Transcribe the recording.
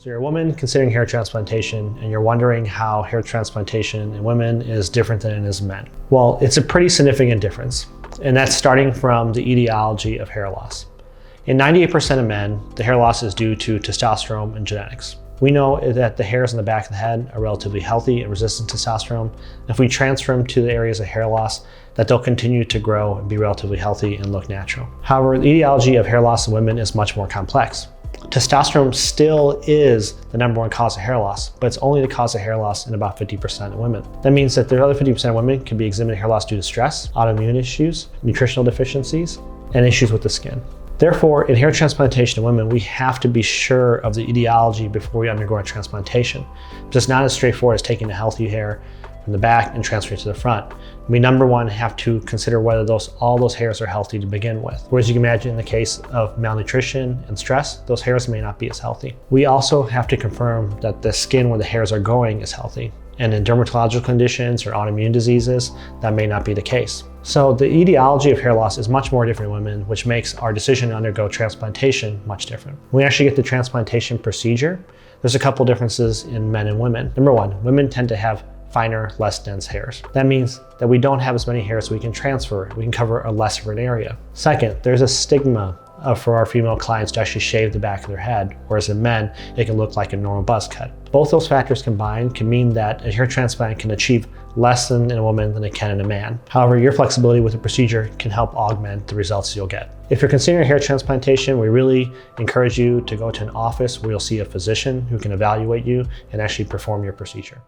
So you're a woman considering hair transplantation and you're wondering how hair transplantation in women is different than it is in men. Well, it's a pretty significant difference, and that's starting from the etiology of hair loss. In 98% of men, the hair loss is due to testosterone and genetics. We know that the hairs on the back of the head are relatively healthy and resistant to testosterone. If we transfer them to the areas of hair loss, that they'll continue to grow and be relatively healthy and look natural. However, the etiology of hair loss in women is much more complex. Testosterone still is the #1 cause of hair loss, but it's only the cause of hair loss in about 50% of women. That means that the other 50% of women can be exhibiting hair loss due to stress, autoimmune issues, nutritional deficiencies, and issues with the skin. Therefore, in hair transplantation in women, we have to be sure of the etiology before we undergo a transplantation. It's not as straightforward as taking the healthy hair from the back and transferring it to the front. We #1 have to consider whether all those hairs are healthy to begin with. Whereas you can imagine in the case of malnutrition and stress, those hairs may not be as healthy. We also have to confirm that the skin where the hairs are growing is healthy. And in dermatological conditions or autoimmune diseases, that may not be the case. So the etiology of hair loss is much more different in women, which makes our decision to undergo transplantation much different. When we actually get the transplantation procedure, there's a couple differences in men and women. #1, women tend to have finer, less dense hairs. That means that we don't have as many hairs we can transfer. We can cover a less of an area. Second, there's a stigma for our female clients to actually shave the back of their head, whereas in men, it can look like a normal buzz cut. Both those factors combined can mean that a hair transplant can achieve less in a woman than it can in a man. However, your flexibility with the procedure can help augment the results you'll get. If you're considering hair transplantation, we really encourage you to go to an office where you'll see a physician who can evaluate you and actually perform your procedure.